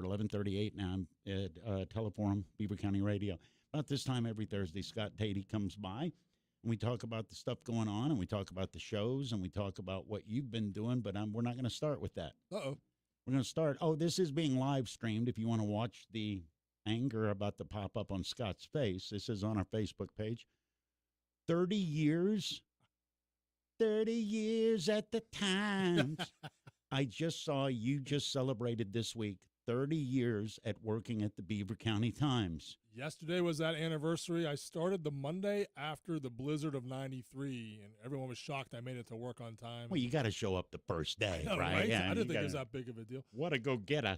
11:38 now. I'm at Teleforum, Beaver County Radio. About this time every Thursday, Scott Tatey comes by, and we talk about the stuff going on, and we talk about the shows, and we talk about what you've been doing, but we're not going to start with that. Uh-oh. We're going to start. Oh, this is being live streamed. If you want to watch the anger about to pop up on Scott's face, this is on our Facebook page. 30 years. 30 years at the Times. I just saw you just celebrated this week 30 years at working at the Beaver County Times. Yesterday was that anniversary. I started the Monday after the blizzard of 93, and everyone was shocked I made it to work on time. Well, you got to show up the first day, know, right? Yeah, I didn't think it was that big of a deal. What a go-getter.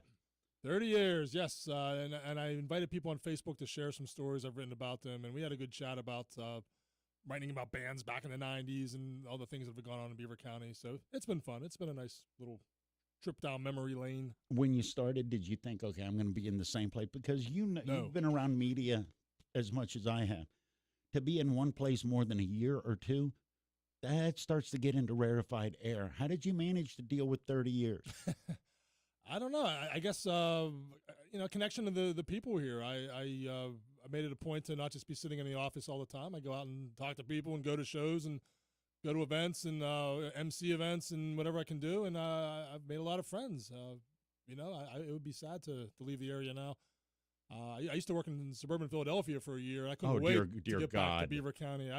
30 years, yes. And I invited people on Facebook to share some stories I've written about them, and we had a good chat about writing about bands back in the 90s and all the things that have gone on in Beaver County. So it's been fun. It's been a nice little trip down memory lane. When you started, did you think, okay, I'm going to be in the same place? Because you've been around media as much as I have. To be in one place more than a year or two, that starts to get into rarefied air. How did you manage to deal with 30 years? I don't know. I guess, connection to the people here. I made it a point to not just be sitting in the office all the time. I go out and talk to people and go to shows and go to events and MC events and whatever I can do. And I've made a lot of friends. It would be sad to leave the area now. I used to work in suburban Philadelphia for a year. I couldn't wait to get back to Beaver County.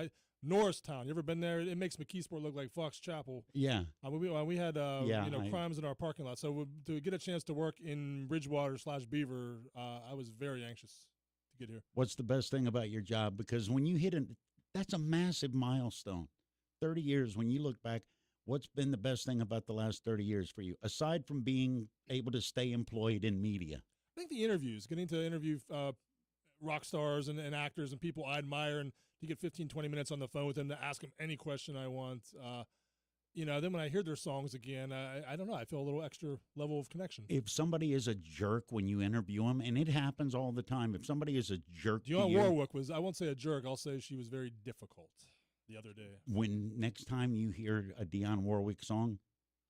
Norristown, you ever been there? It makes McKeesport look like Fox Chapel. Yeah. We had crimes in our parking lot. So to get a chance to work in Bridgewater/Beaver, I was very anxious to get here. What's the best thing about your job? Because when you hit it, that's a massive milestone. 30 years, when you look back, what's been the best thing about the last 30 years for you, aside from being able to stay employed in media? I think the interviews, getting to interview rock stars and actors and people I admire, and to get 15, 20 minutes on the phone with them to ask them any question I want. Then when I hear their songs again, I don't know, I feel a little extra level of connection. If somebody is a jerk when you interview them, and it happens all the time, if somebody is a jerk Dionne Warwick was, I won't say a jerk, I'll say she was very difficult the other day. When next time you hear a Dionne Warwick song,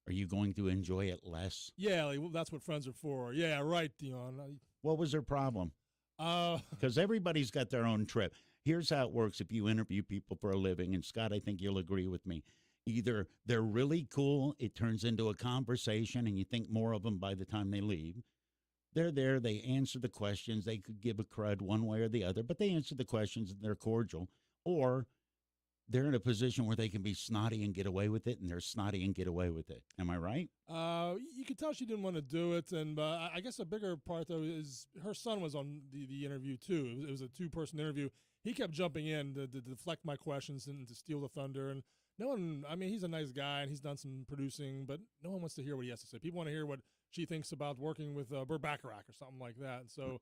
are you going to enjoy it less? Yeah, that's what friends are for. Yeah, right, Dionne. What was her problem? Because everybody's got their own trip. Here's how it works if you interview people for a living, and Scott, I think you'll agree with me. Either they're really cool, it turns into a conversation, and you think more of them by the time they leave. They're there, they answer the questions, they could give a crud one way or the other, but they answer the questions and they're cordial. Or they're in a position where they can be snotty and get away with it, and they're snotty and get away with it. Am I right? You could tell she didn't want to do it, and I guess a bigger part, though, is her son was on the interview, too. It was a two-person interview. He kept jumping in to deflect my questions and to steal the thunder, and no one, he's a nice guy, and he's done some producing, but no one wants to hear what he has to say. People want to hear what she thinks about working with Burt Bacharach or something like that, and so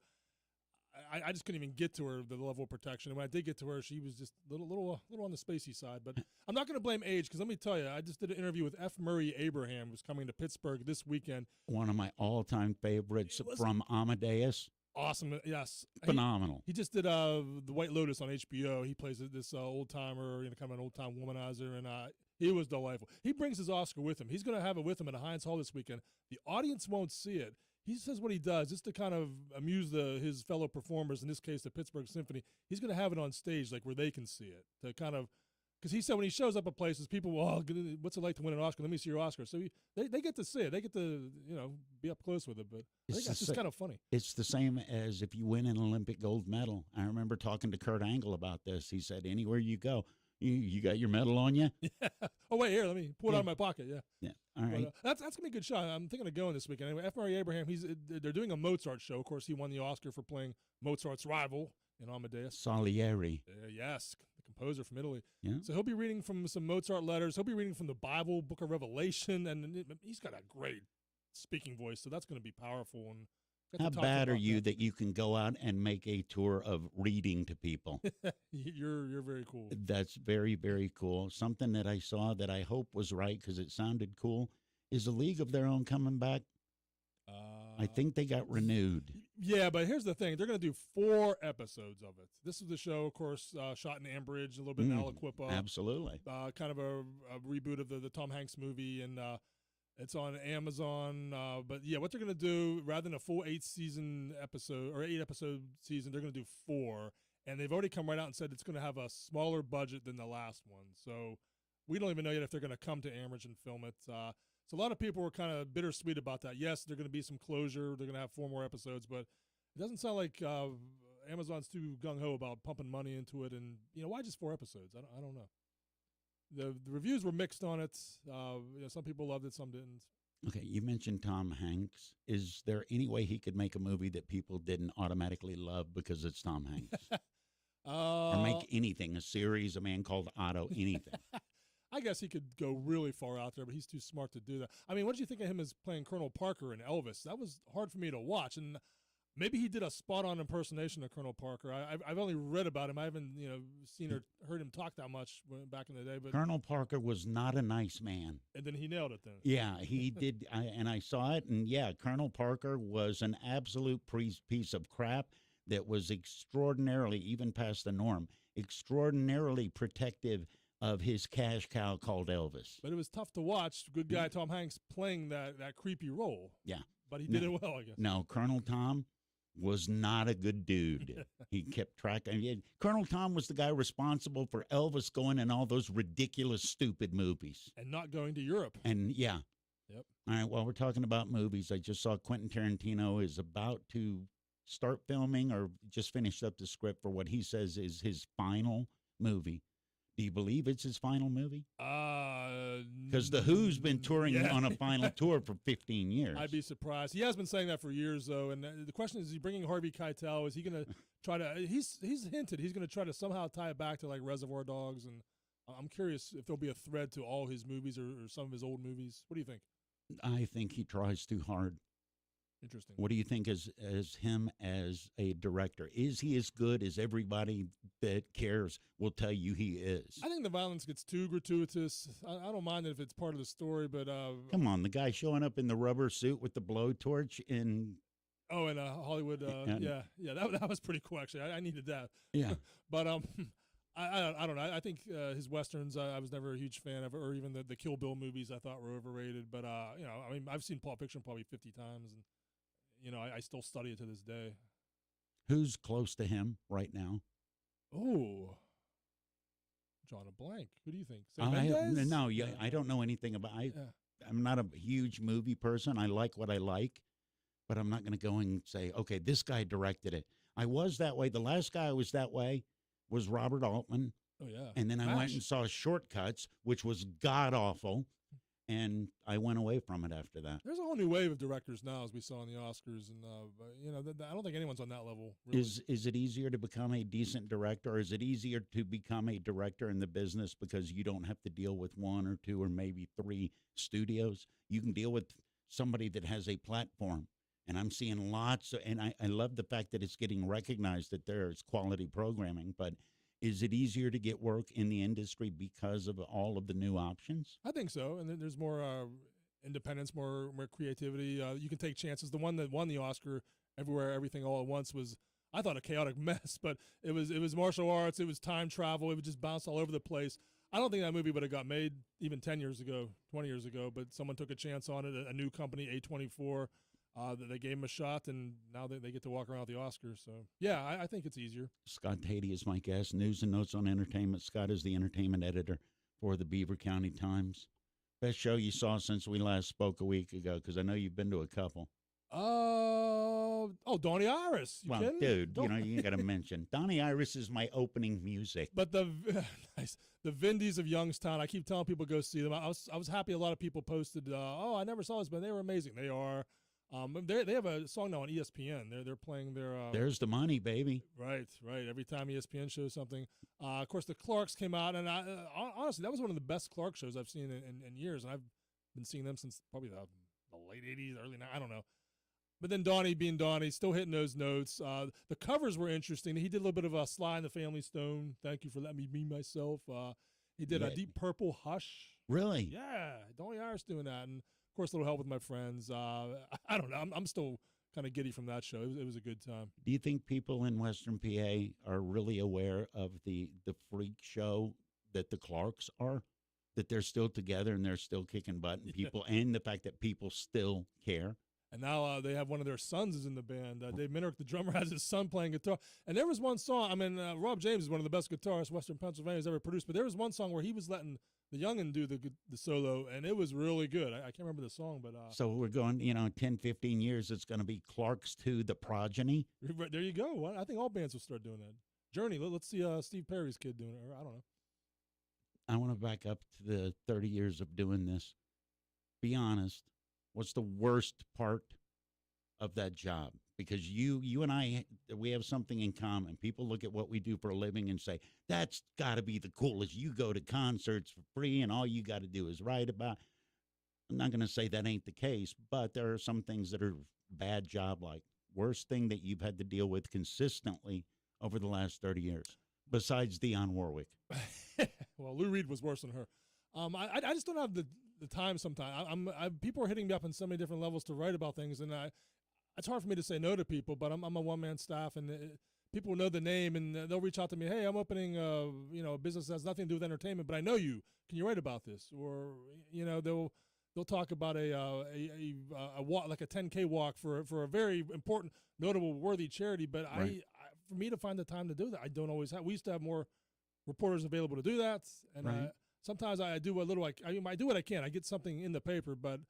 I just couldn't even get to her, the level of protection. And when I did get to her, she was just a little on the spacey side. But I'm not going to blame age, because let me tell you, I just did an interview with F. Murray Abraham, who's coming to Pittsburgh this weekend. One of my all-time favorites from Amadeus. Awesome, yes. Phenomenal. He just did The White Lotus on HBO. He plays this old-timer, kind of an old-time womanizer, and he was delightful. He brings his Oscar with him. He's going to have it with him at Heinz Hall this weekend. The audience won't see it. He says what he does just to kind of amuse his fellow performers, in this case the Pittsburgh Symphony. He's going to have it on stage like where they can see it, to kind of, because he said when he shows up at places, people will, what's it like to win an Oscar? Let me see your Oscar. So they get to see it. They get to be up close with it. But I think that's just kind of funny. It's the same as if you win an Olympic gold medal. I remember talking to Kurt Angle about this. He said, anywhere you go, you got your medal on you? Yeah. Oh, wait, here, let me pull it out of my pocket. Yeah. Yeah. All right. That's going to be a good shot. I'm thinking of going this weekend. Anyway, F. Murray Abraham, they're doing a Mozart show. Of course, he won the Oscar for playing Mozart's rival in Amadeus. Salieri. Yes, the composer from Italy. Yeah. So he'll be reading from some Mozart letters. He'll be reading from the Bible, Book of Revelation, and he's got a great speaking voice, so that's going to be powerful. And how bad are you that you can go out and make a tour of reading to people? You're very cool. That's very, very cool. Something that I saw that I hope was right because it sounded cool is A League of Their Own coming back. I think they got renewed. Yeah, but here's the thing. They're going to do 4 episodes of it. This is the show, of course, shot in Ambridge, a little bit in Aliquippa. Absolutely. Kind of a reboot of the Tom Hanks movie. And It's on Amazon. But yeah, what they're going to do, rather than a full 8-episode season, they're going to do 4. And they've already come right out and said it's going to have a smaller budget than the last one. So we don't even know yet if they're going to come to Amherst and film it. So a lot of people were kind of bittersweet about that. Yes, there's going to be some closure. They're going to have 4 more episodes, but it doesn't sound like Amazon's too gung-ho about pumping money into it. And, why just 4 episodes? I don't know. The reviews were mixed on it. Some people loved it, some didn't. Okay, you mentioned Tom Hanks. Is there any way he could make a movie that people didn't automatically love because it's Tom Hanks? Or make anything, a series, A Man Called Otto, anything? I guess he could go really far out there, but he's too smart to do that. I mean, what did you think of him as playing Colonel Parker in Elvis? That was hard for me to watch, and maybe he did a spot-on impersonation of Colonel Parker. I've only read about him. I haven't, seen or heard him talk that much back in the day. But Colonel Parker was not a nice man. And then he nailed it then. Yeah, he did, and I saw it, and yeah, Colonel Parker was an absolute piece of crap that was extraordinarily, even past the norm, extraordinarily protective of his cash cow called Elvis. But it was tough to watch. Good guy Tom Hanks playing that creepy role. Yeah. But he did it well, I guess. No, Colonel Tom was not a good dude. He kept track. Colonel Tom was the guy responsible for Elvis going in all those ridiculous, stupid movies. And not going to Europe. And, yeah. Yep. All right, well, we're talking about movies. I just saw Quentin Tarantino is about to start filming or just finished up the script for what he says is his final movie. Do you believe it's his final movie? Because The Who's been touring on a final tour for 15 years. I'd be surprised. He has been saying that for years, though. And the question is he bringing Harvey Keitel? Is he going to try to – he's hinted he's going to try to somehow tie it back to, like, Reservoir Dogs. And I'm curious if there'll be a thread to all his movies or some of his old movies. What do you think? I think he tries too hard. Interesting. What do you think as him as a director? Is he as good as everybody that cares will tell you he is? I think the violence gets too gratuitous. I don't mind it if it's part of the story, but come on, the guy showing up in the rubber suit with the blowtorch in Hollywood. That was pretty cool actually. I needed that. Yeah, but I don't know. I think his westerns I was never a huge fan of, or even the Kill Bill movies I thought were overrated. But I've seen Pulp Fiction probably 50 times and. I still study it to this day. Who's close to him right now? Oh, drawing a blank. Who do you think? I don't know anything about. I'm not a huge movie person. I like what I like, but I'm not going to go and say, okay, this guy directed it. I was that way. The last guy I was that way was Robert Altman. Oh yeah. And then I went and saw Shortcuts, which was god awful. And I went away from it after that. There's a whole new wave of directors now, as we saw in the Oscars, and I don't think anyone's on that level. Really. Is it easier to become a decent director, or is it easier to become a director in the business because you don't have to deal with 1 or 2 or maybe 3 studios? You can deal with somebody that has a platform, and I'm seeing lots. And I love the fact that it's getting recognized that there's quality programming, but. Is it easier to get work in the industry because of all of the new options? I think so, and there's more independence, more creativity. You can take chances. The one that won the Oscar, Everywhere, Everything, All at Once, was, I thought, a chaotic mess, but it was martial arts, it was time travel, it would just bounce all over the place. I don't think that movie would have got made even 10 years ago, 20 years ago, but someone took a chance on it, a new company, A24, that they gave him a shot, and now they get to walk around with the Oscars. So, yeah, I think it's easier. Scott Haiti is my guest. News and notes on entertainment. Scott is the entertainment editor for the Beaver County Times. Best show you saw since we last spoke a week ago, because I know you've been to a couple. Donnie Iris. Well, kidding? Dude, you got to mention. Donnie Iris is my opening music. But the Vindies of Youngstown, I keep telling people go see them. I was happy a lot of people posted, I never saw this, but they were amazing. They are. They have a song now on ESPN. They're playing their. There's the money, baby. Right. Every time ESPN shows something, of course the Clarks came out, and honestly, that was one of the best Clark shows I've seen in years, and I've been seeing them since probably the late '80s, early '90s. I don't know. But then Donnie being Donnie, still hitting those notes. The covers were interesting. He did a little bit of a Sly and the Family Stone. Thank you for letting me be myself. He did a Deep Purple Hush. Really? Yeah, Donnie Iris doing that, and. Of course, a little help with my friends. I don't know. I'm still kind of giddy from that show. It was a good time. Do you think people in Western PA are really aware of the freak show that the Clarks are? that they're still together and they're still kicking butt, and people, and the fact that people still care. And now they have one of their sons is in the band. Dave Minnick, the drummer, has his son playing guitar. And there was one song. I mean, Rob James is one of the best guitarists Western Pennsylvania has ever produced. But there was one song where he was letting the youngin do the solo, and it was really good. I can't remember the song, but so we're going, 10, 15 years. It's going to be Clark's 2, The Progeny. There you go. Well, I think all bands will start doing that. Journey. Let's see Steve Perry's kid doing it. Or I don't know. I want to back up to the 30 years of doing this. Be honest. What's the worst part of that job? Because you and I, we have something in common. People look at what we do for a living and say, that's got to be the coolest. You go to concerts for free and all you got to do is write about. I'm not going to say that ain't the case, but there are some things that are bad job-like. Worst thing that you've had to deal with consistently over the last 30 years, besides Dionne Warwick. Well, Lou Reed was worse than her. I just don't have the time sometimes. People are hitting me up on so many different levels to write about things, and it's hard for me to say no to people, but I'm a one-man staff, and people know the name, and they'll reach out to me, hey, I'm opening a business that has nothing to do with entertainment, but I know you. Can you write about this? Or, they'll talk about a walk, like a 10K walk for a very important, notable, worthy charity, but Right. for me to find the time to do that, I don't always have. We used to have more reporters available to do that, and Right. sometimes I do a little. I do what I can. I get something in the paper, but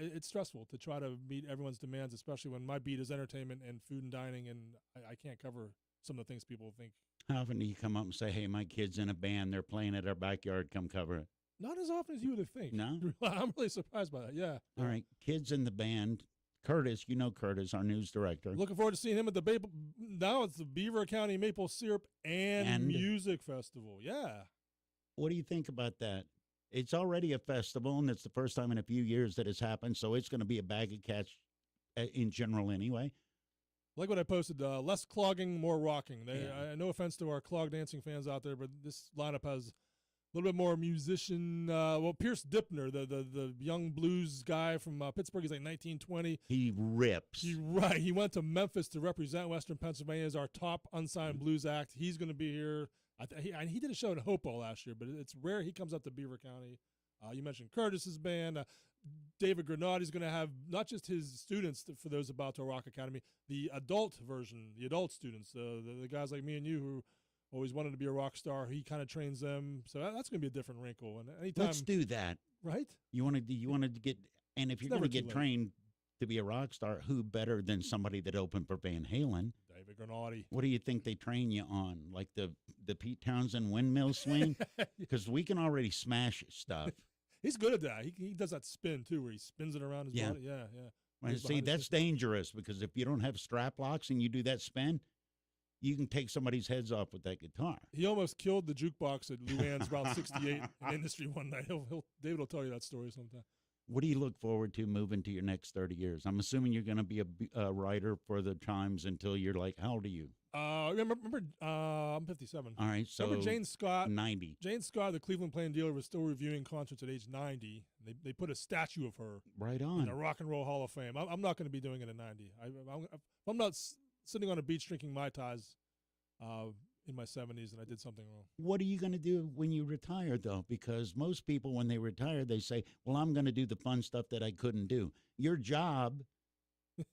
it's stressful to try to meet everyone's demands, especially when my beat is entertainment and food and dining, and I can't cover some of the things people think. How often do you come up and say, hey, my kid's in a band, they're playing at our backyard, come cover it? Not as often as you would think. No? I'm really surprised by that. Yeah. All right, kids in the band. Curtis, Curtis, our news director. Looking forward to seeing him at the now it's the Beaver County Maple Syrup and Music Festival. Yeah. What do you think about that? It's already a festival, and it's the first time in a few years that it's happened, so it's going to be a bag of catch in general anyway. Like what I posted, less clogging, more rocking. Yeah. No offense to our clog dancing fans out there, but this lineup has a little bit more musician. Pierce Dipner, the young blues guy from Pittsburgh, he's like 1920. He rips. He went to Memphis to represent Western Pennsylvania as our top unsigned blues act. He's going to be here. He did a show in Hopewell last year, but it's rare he comes up to Beaver County. You mentioned Curtis's band. David Granati's going to have not just his students, for those about to Rock Academy, the adult version, the adult students, the guys like me and you who always wanted to be a rock star. He kind of trains them, so that's going to be a different wrinkle. And anytime, Let's do that. Right? You wanted to get, and if you're going to get trained to be a rock star, who better than somebody that opened for Van Halen? David Granati. What do you think they train you on? Like the Pete Townsend windmill swing? Because we can already smash stuff. He's good at that. He does that spin, too, where he spins it around his body. Yeah. Right, see, that's dangerous, because if you don't have strap locks and you do that spin, you can take somebody's heads off with that guitar. He almost killed the jukebox at Luann's Route 68 in Industry one night. David will tell you that story sometime. What do you look forward to moving to your next 30 years? I'm assuming you're going to be a writer for the Times until you're like, how old are you? Remember, I'm 57. All right, so remember Jane Scott? 90. Jane Scott, the Cleveland Plain Dealer, was still reviewing concerts at age 90. They put a statue of her Right on. in the Rock and Roll Hall of Fame. I'm not going to be doing it at 90. I'm not sitting on a beach drinking Mai Tais in my 70s and I did something wrong. What are you going to do when you retire, though? Because most people, when they retire, they say, well, I'm going to do the fun stuff that I couldn't do. Your job,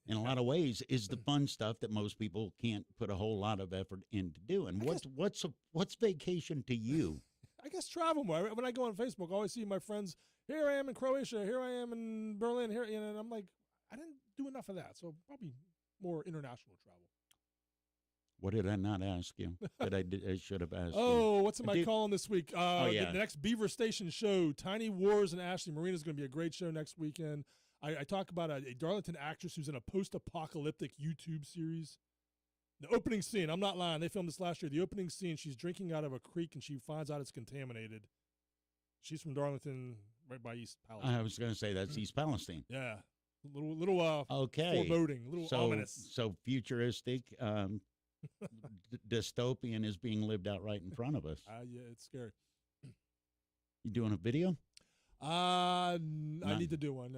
in a lot of ways, is the fun stuff that most people can't put a whole lot of effort into doing. What's vacation to you? I guess travel more. When I go on Facebook, I always see my friends, here I am in Croatia, here I am in Berlin, here, and I'm like, I didn't do enough of that, so probably more international travel. What did I not ask you that I should have asked you? Oh, what's my calling this week? The next Beaver Station show, Tiny Wars in Ashley Marina, is going to be a great show next weekend. I talk about a Darlington actress who's in a post-apocalyptic YouTube series. The opening scene, I'm not lying, they filmed this last year. The opening scene, she's drinking out of a creek and she finds out it's contaminated. She's from Darlington, right by East Palestine. I was going to say that's East Palestine. Yeah. Little okay. foreboding, a little ominous. So futuristic, dystopian is being lived out right in front of us. Yeah, it's scary. You doing a video? I need to do one.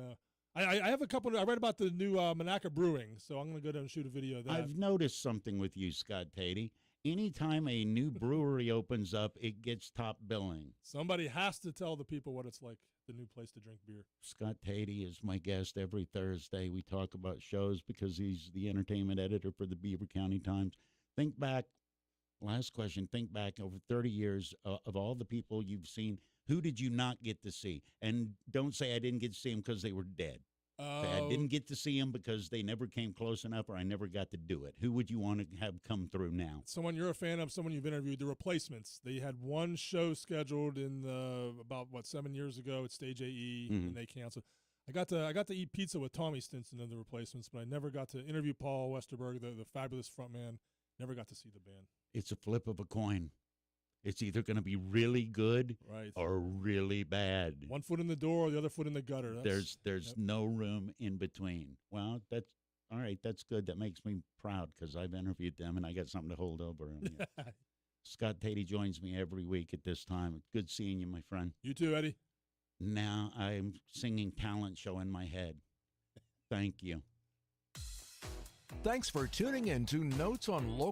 I have a couple. I read about the new Monaca Brewing, so I'm going to go down and shoot a video of that. I've noticed something with you, Scott Tatey, anytime a new brewery opens up, it gets top billing. Somebody has to tell the people what it's like, the new place to drink beer. Scott Tatey is my guest every Thursday. We talk about shows because he's the entertainment editor for the Beaver County Times. Think back, last question, think back over 30 years of all the people you've seen, who did you not get to see? And don't say I didn't get to see them because they were dead. I didn't get to see them because they never came close enough or I never got to do it. Who would you want to have come through now? Someone you're a fan of, someone you've interviewed, The Replacements. They had one show scheduled in about 7 years ago at Stage AE, and they canceled. I got to eat pizza with Tommy Stinson of The Replacements, but I never got to interview Paul Westerberg, the fabulous frontman. Never got to see the band. It's a flip of a coin. It's either going to be really good or really bad. One foot in the door, the other foot in the gutter. There's no room in between. Well, that's all right. That's good. That makes me proud because I've interviewed them and I got something to hold over on you. Scott Tatey joins me every week at this time. Good seeing you, my friend. You too, Eddie. Now I'm singing talent show in my head. Thank you. Thanks for tuning in to Notes on Local